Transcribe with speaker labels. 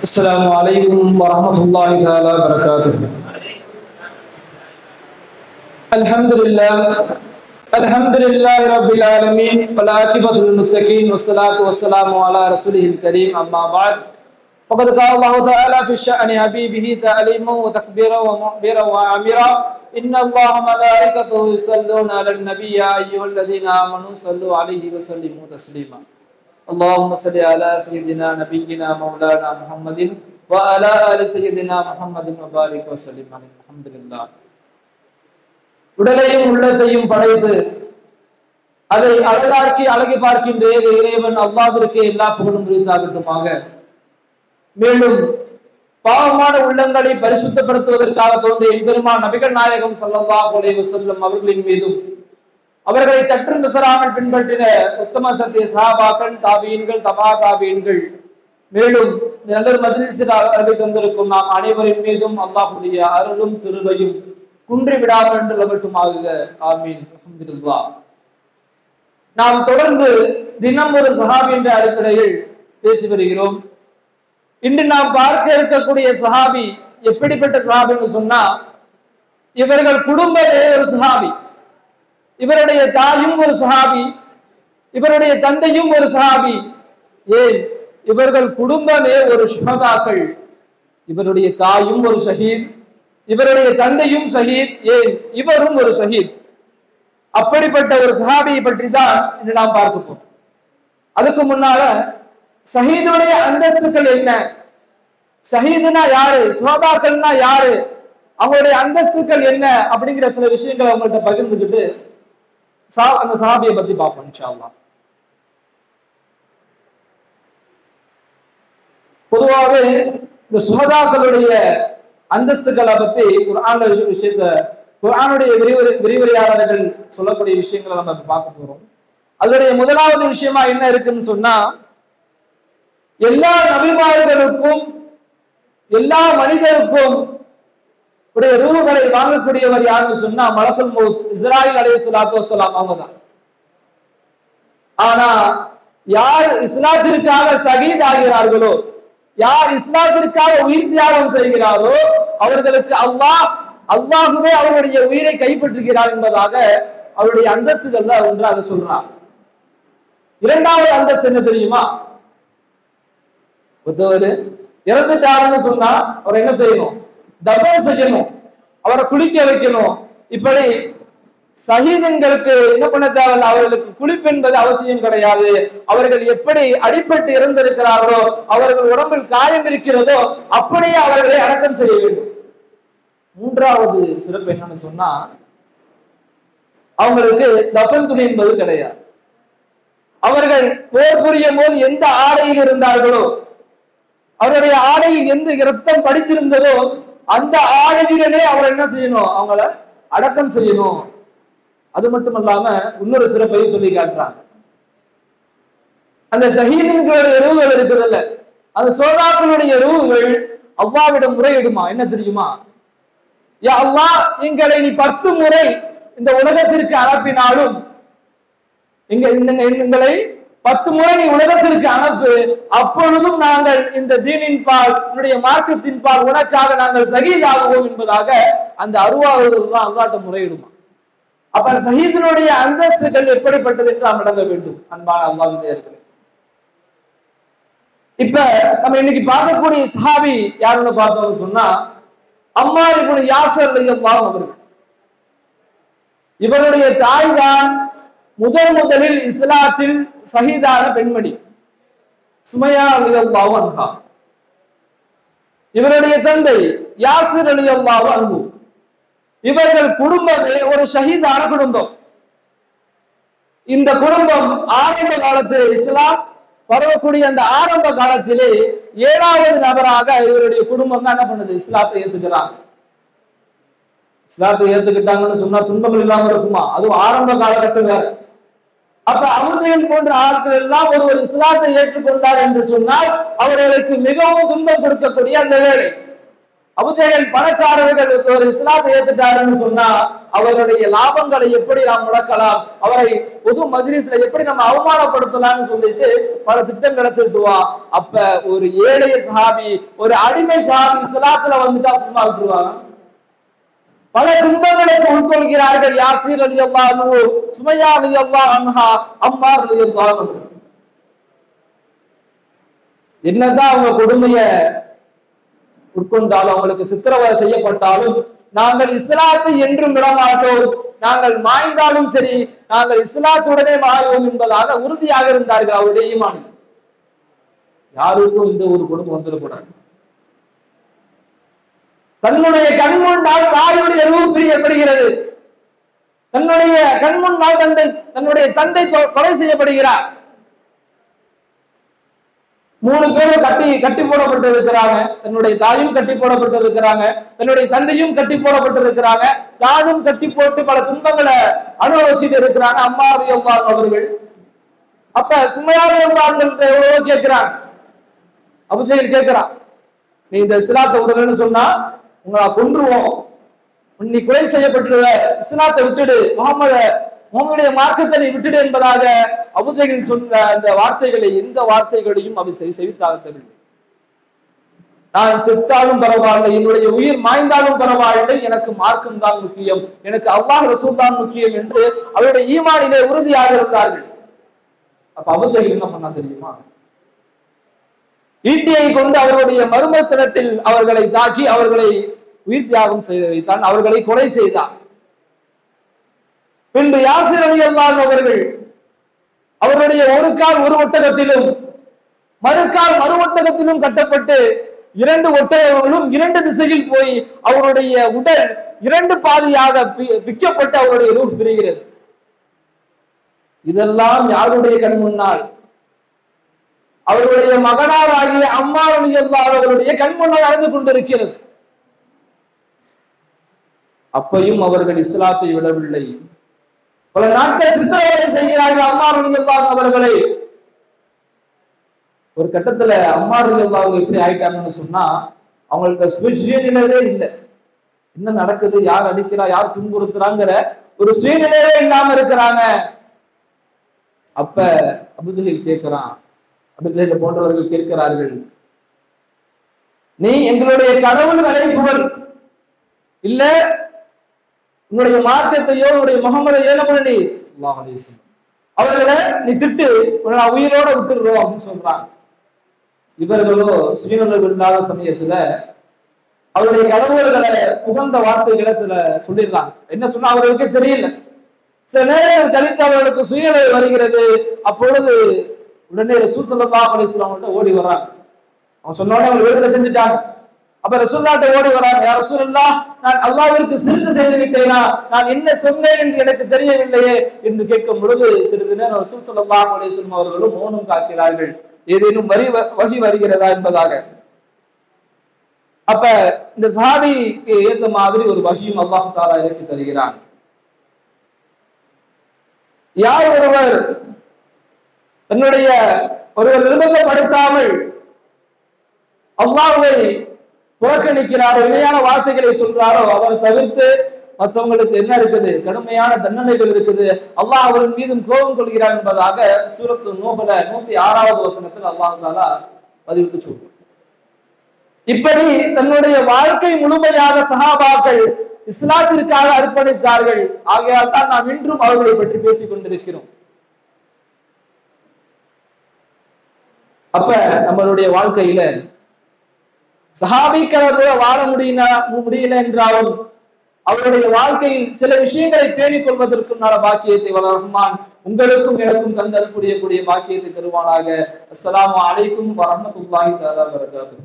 Speaker 1: السلام عليكم ورحمة الله تعالى وبركاته. الحمد لله رب العالمين والعاقبة للمتقين والصلاة والسلام على رسوله الكريم أما بعد فقد قال الله تعالى في شأن حبيبه تعليما وتكبيرا ومعبرا وعامرا إن الله وملائكته يصلون على النبي يا أيها الذين آمنوا صلوا عليه وسلموا تسليما. اللهم صل على سيدنا نبينا مولانا محمد وعلى آل سيدنا محمد وبارك وسلم عليه. الحمد لله. உடலையும் உள்ளத்தையும் படைத்து அதை அழகாக்கி அழகி பார்க்கின்ற இறைவன் அல்லாஹ்விற்கு எல்லா புகழும் உரித்தாகட்டுமாக. மேலும் பாவமான உள்ளங்களை பரிசுத்தப்படுத்துவதற்காக தோன்றிய எம்பெருமான் நபிகள் நாயகம் ஸல்லல்லாஹு அலைஹி வஸல்லம் அவர்களின் மீதும் அவர்களை சற்றும் விசராமல் பின்பற்றின உத்தம சத்திய சஹாபாக்கள், தாபீன்கள், தபா தாபீன்கள், மேலும் நல்லொரு மஜ்லிஸில் அருளை தந்திருக்கும் நாம் அனைவரின் மீதும் அல்லாஹ்வுடைய அருளும் கிருபையும் குன்றி விடாமல் என்று லகட்டுமாக. ஆமீன். அல்ஹம்துலில்லாஹ். நாம் தொடர்ந்து தினம் ஒரு சஹாபி என்ற அடிப்படையில் பேசி வருகிறோம். இன்று நாம் பார்க்க இருக்கக்கூடிய சஹாபி எப்படிப்பட்ட சஹாபி என்று சொன்னா, இவர்கள் குடும்பமே ஒரு சஹாபி, இவருடைய தாயும் ஒரு சஹாபி, இவருடைய தந்தையும் ஒரு சஹாபி. ஏன், இவர்கள் குடும்பமே ஒரு ஷுஹதாக்கள். இவருடைய தாயும் ஒரு ஷஹீத், இவருடைய தந்தையும் ஷஹீத், ஏன் இவரும் ஒரு ஷஹீத். அப்படிப்பட்ட ஒரு சஹாபியை பற்றி தான் இன்று நாம் பார்க்க போறோம். அதுக்கு முன்னால ஷஹீதுடைய அந்தஸ்துக்கள் என்ன, ஷஹீதுனா யாரு, ஷுஹதாக்கள்னா யாரு, அவங்களுடைய அந்தஸ்துக்கள் என்ன அப்படிங்கிற சில விஷயங்களை அவங்கள்ட்ட பகிர்ந்துக்கிட்டு அந்த சஹாபியை பத்தி பார்ப்போம் இன்ஷா அல்லாஹ். பொதுவாகவே இந்த ஷுஹதாக்களுடைய அந்தஸ்துக்களை பத்தி குர்ஆன்ல விஷயத்தை குர்ஆனுடைய விரிவுரையாளர்கள் சொல்லக்கூடிய விஷயங்களை நம்ம பார்க்க போறோம். அதனுடைய முதலாவது விஷயமா என்ன இருக்குன்னு சொன்னா, எல்லா நபிமார்களுக்கும் எல்லா மனிதருக்கும் உடைய ரூஹ்களை வாங்கக்கூடியவர் யாருன்னு சொன்னா மலக்குல் மௌத் இஸ்ராயில் அலைஹிஸ்ஸலாத்து வஸ்ஸலாம் அவங்கதான். ஆனா யார் இஸ்லாத்திற்காக ஷஹீத் ஆகிறார்களோ, யார் இஸ்லாத்திற்காக உயிர் தியாகம் செய்கிறாரோ அவர்களுக்கு அல்லாஹ்வே அவருடைய உயிரை கைப்பற்றுகிறார் என்பதாக அவருடைய அந்தஸ்துகள்ல ஒன்றாக சொல்றார். இரண்டாவது அந்தஸ்து என்ன தெரியுமா, ஒருத்தவர் இறந்துட்டாருன்னு சொன்னா அவர் என்ன செய்யணும், தஃபன் செய்யணும், அவரை குளிக்க வைக்கணும். இப்படி ஷஹீதுங்களுக்கு என்ன பண்ண தேவையில்ல, அவர்களுக்கு குளிப்பு என்பது அவசியம் கிடையாது. அவர்கள் எப்படி அடிபட்டு இறந்திருக்கிறார்களோ, அவர்கள் உடம்பில் காயம் இருக்கிறதோ அப்படியே அவர்களை அடக்கம் செய்ய வேண்டும். மூன்றாவது சிறப்பு என்னன்னு சொன்னா, அவங்களுக்கு தஃபன் துணி என்பது கிடையாது. அவர்கள் போர் புரியும் போது எந்த ஆடையில் இருந்தார்களோ, அவருடைய ஆடையில் எந்த இரத்தம் படித்திருந்ததோ அந்த ஆடையுடனே அவர் என்ன செய்யணும், அவங்கள அடக்கம் செய்யணும். அது மட்டுமல்லாம இன்னொரு சிறப்பையும் சொல்லி காட்டுறாங்க. அந்த ஷஹீதுகளுடைய ரூஹ்கள் இருக்குதுல்ல, அந்த சோதாக்களுடைய ரூஹ்கள் அல்லாஹ்விடம் முறையிடுமா. என்ன தெரியுமா, யா அல்லாஹ், எங்களை நீ 10 முறை இந்த உலகத்திற்கு அனுப்பினாலும் எங்களை 10 முறை நீ உலகத்திற்கு அனுப்பு, அப்பொழுதும் நாங்கள் இந்த தீனின் பால், உன்னுடைய மார்க்கத்தின் பால் உனக்காக நாங்கள் ஷஹீத் ஆகுவோம் என்பதாக அந்த அருவாளர்கள் தான் அல்லாஹ்ட்ட முறையிடுமா. அப்ப ஷஹீதினுடைய அந்தஸ்துகள் எப்படிப்பட்டது என்று நாம் விளங்க வேண்டும். அன்பான அல்லாஹ்வின் நேயர்களே, இப்ப நம்ம இன்னைக்கு பார்க்கக்கூடிய சஹாபி யாருன்னு பார்த்தோம்னு சொன்னா அம்மார் இப்னு யாஸிர் ரலியல்லாஹு அவர்கள். இவருடைய தாய் தான் முதலில் இஸ்லாத்தில் ஷஹீதான பெண்மணி சுமையா ரலியல்லாஹு அன்ஹா. இவருடைய தந்தை யாஸிர் ரலியல்லாஹு அன்ஹு. இவர்கள் குடும்பமே ஒரு ஷஹீதான குடும்பம். இந்த குடும்பம் ஆரம்ப காலத்தில் இஸ்லாம் பரவக்கூடிய அந்த ஆரம்ப காலத்திலே 7வது நபராக இவருடைய குடும்பம் தான் என்ன பண்ணுது, இஸ்லாத்தை ஏத்துக்கிறாங்க. இஸ்லாத்தை ஏத்துக்கிட்டாங்கன்னு சொன்னா துன்பங்கள் இல்லாம இருக்குமா, அதுவும் ஆரம்ப காலகட்டம் வேற. அப்ப அவர்கள் போன்ற ஆட்கள் எல்லாம் ஒருவர் இஸ்லாத்தை ஏற்றுக்கொண்டார் என்று சொன்னால் அவர்களுக்கு மிகவும் துன்பம் கொடுக்கக்கூடிய அந்த வேலை. அபூஜஹல் பணக்காரர்கள் ஒரு இஸ்லாத்தை ஏத்துட்டாருன்னு சொன்னா அவருடைய லாபங்களை எப்படி நாம் முடக்கலாம், அவரை பொது மஜ்லிஸ்ல எப்படி நம்ம அவமானப்படுத்தலாம்னு சொல்லிட்டு பல திட்டங்களை தீட்டுவான். அப்ப ஒரு ஏழைய சஹாபி, ஒரு அடிமை சஹாபி இஸ்லாத்துல வந்துட்டா சும்மா விட்டுருவாங்க. பல துன்பங்களுக்கு உட்கொள்கிறார்கள். யாசீர் ரலியல்லாஹு அன்ஹு, சுமையா ரலியல்லாஹு அன்ஹா, அம்மார் ரலியல்லாஹு அன்ஹு. என்னதான் அவங்க கொடுமைய உட்கொண்டாலும், அவங்களுக்கு சித்திரவதை செய்யப்பட்டாலும், நாங்கள் இஸ்லாத்தை என்றும் விடமாட்டோம், நாங்கள் மாய்ந்தாலும் சரி நாங்கள் இஸ்லாத்துடனே மாறுவோம் என்பதாக உறுதியாக இருந்தார்கள் அவருடைய ஈமான். யாருக்கும் இந்த ஒரு கொடுமை வந்துடக்கூடாது. தன்னுடைய கண்முன்னால் தாயுடைய ரூஹ் பிரியப்படுகிறது. தன்னுடைய கண்முன்னால் தன்னுடைய தந்தை கொலை செய்யப்படுகிறார். 3 பேரும் கட்டி போடப்பட்டு இருக்கிறாங்க. தன்னுடைய தாயும் கட்டி போடப்பட்டு இருக்கிறாங்க, தன்னுடைய தந்தையும் கட்டி போடப்பட்டு இருக்கிறாங்க, தானும் கட்டி போட்டு பல துன்பங்களை அனுபவிச்சுட்டு இருக்கிறாங்க அம்மா ரலியல்லாஹு அவர்கள். அப்ப சுமையா ரலியல்லாஹு எவ்வளவோ கேட்கிறாங்க. அபூஜஹல் கேட்கிறான், நீ இந்த இஸ்லாத்தை விடுறன்னு சொன்னா உங்களை கொன்றுவோம், நீ கொலை செய்யப்பட்டுருவ, இஸ்லாத்தை விட்டுடு, முகமதுடைய மார்க்கத்தை நீ விட்டுடு என்பதாக அபூஜஹல் சொன்ன அந்த வார்த்தைகளை, எந்த வார்த்தைகளையும் அவை செவித்தாகவில்லை. நான் செத்தாலும் பரவாயில்லை, என்னுடைய உயிர் மாய்ந்தாலும் பரவாயில்லை, எனக்கு மார்க்கம் தான் முக்கியம், எனக்கு அல்லாஹ் ரசூல் தான் முக்கியம் என்று அவருடைய ஈமானிலே உறுதியாக இருந்தார்கள். அப்ப அபூஜஹல் என்ன பண்ணா தெரியுமா? ஈட்டியை கொண்டு அவர்களுடைய மர்மஸ்தலத்தில் அவர்களை தாக்கி அவர்களை உயிர் தியாகம் செய்து வைத்தான், அவர்களை கொலை செய்தான். பின்பு யாசிர் ரலியல்லாஹு அவர்கள் அவருடைய ஒரு கால் ஒரு ஒட்டகத்திலும் மறுகால் மறு ஒட்டகத்திலும் கட்டப்பட்டு 2 ஒட்டகங்களும் 2 திசையில் போய் அவருடைய உடல் 2 பாதியாக பிக்கப்பட்டு அவருடைய ரூஹ் பிரிகிறது. இதெல்லாம் யாருடைய கண் முன்னால்? அவருடைய மகனாராகிய அம்மார் ரலியல்லாஹு அவர்களுடைய கண் முன்னால் நடந்து கொண்டிருக்கிறது. அப்பையும் அவர்கள் இஸ்லாத்தை விடவில்லை. பல நாட்கள் சித்திரவதை செய்கிறார்கள் அம்மார் ரலியல்லாஹு அவர்களை. ஒரு கட்டத்துல அம்மார் ரலியல்லாஹு எப்படி ஆயிட்டாங்கன்னு சொன்னா அவங்களுக்கு சுயநிலையே இல்லை. என்ன நடக்குது, யார் அடிக்கிறா, யார் துன்புறுத்துறாங்கிற ஒரு சுயநிலையே இல்லாம இருக்கிறாங்க. அப்ப அபூஜஹல் கேட்கிறான், அபூஜஹல் போன்றவர்கள் கேட்கிறார்கள், நீ எங்களுடைய கடவுள்களை புகழ், இல்ல உன்னுடைய மார்க்கத்தையோ உன்னுடைய முகமதையோ என்ன பண்ணி ஸல்லல்லாஹு அலைஹி வஸல்லம் அவர்களை நீ திட்டு, உன்னை உயிரோட விட்டுடுறோம் அப்படின்னு சொல்றாங்க. இவர்களோ சுயநினைவு இல்லாத சமயத்துல அவருடைய கடவுள்களை புகழ்ந்த வார்த்தைகளை சில சொல்லிடுறாங்க. என்ன சொன்னா அவர்களுக்கு தெரியல. சில நேரங்கள் கழித்து அவர்களுக்கு சுயநினைவு வருகிறது. அப்பொழுது உடனே ரசூல் ஸல்லல்லாஹு அலைஹி வஸல்லம் அவங்கள்ட்ட ஓடி வர்றாங்க. அவங்க சொன்னோடனே அவங்க விடுதலை செஞ்சுட்டாங்க. அப்ப ரசூலுல்லாஹ்ட்ட ஓடி வராங்க, யா ரசூலல்லாஹ், நான் அல்லாஹ்விற்கு சிறுக்கு செய்து விட்டேனா, நான் என்ன சொன்னேன் என்று எனக்கு தெரியவில்லையே என்று கேட்கும் பொழுது சிறிது நேரம் ரசூல் ஸல்லல்லாஹு அலைஹி வஸல்லம் அவர்களும் மௌனம் காக்கிறார்கள், ஏதேனும் வகி வருகிறதா என்பதாக. அப்ப இந்த சஹாபிக்கு ஏத்த மாதிரி ஒரு வகியும் அல்லாஹ் தஆலா இறக்கி தருகிறான். யார் ஒருவர் தன்னுடைய ஒருவர் நிர்பந்தப்படுத்தாமல் அல்லாஹ்வை புறக்கணிக்கிறாரோ, இணையான வார்த்தைகளை சொல்றாரோ, அவரை தவிர்த்து மற்றவங்களுக்கு என்ன இருக்குது, கடுமையான தண்டனைகள் இருக்குது, அல்லாஹ் அவரின் மீதும் கோபம் கொள்கிறார் என்பதாக சூரத்து நூஹ்ல 106வது வசனத்தில் அல்லாஹ் தஆலா பதிவிட்டு சொல்றார். இப்படி தன்னுடைய வாழ்க்கை முழுமையாக சஹாபாக்கள் இஸ்லாத்திற்காக அர்ப்பணித்தார்கள். ஆகையால் தான் நாம் இன்றும் அவர்களை பற்றி பேசிக் கொண்டிருக்கிறோம். அப்ப நம்மளுடைய வாழ்க்கையில சஹாபிக்களோட வாழ முடியல என்றாலும் அவருடைய வாழ்க்கையில் சில விஷயங்களை பேணிக் கொள்வதற்கும் பாக்கியத்தை வல்லர் ரஹ்மான் உங்களுக்கும் எனக்கும் தந்தரக்கூடிய பாக்கியத்தை தருவானாக. அஸ்ஸலாமு அலைக்கும் வரஹ்மத்துல்லாஹி தஆலா வபரகாத்துஹு.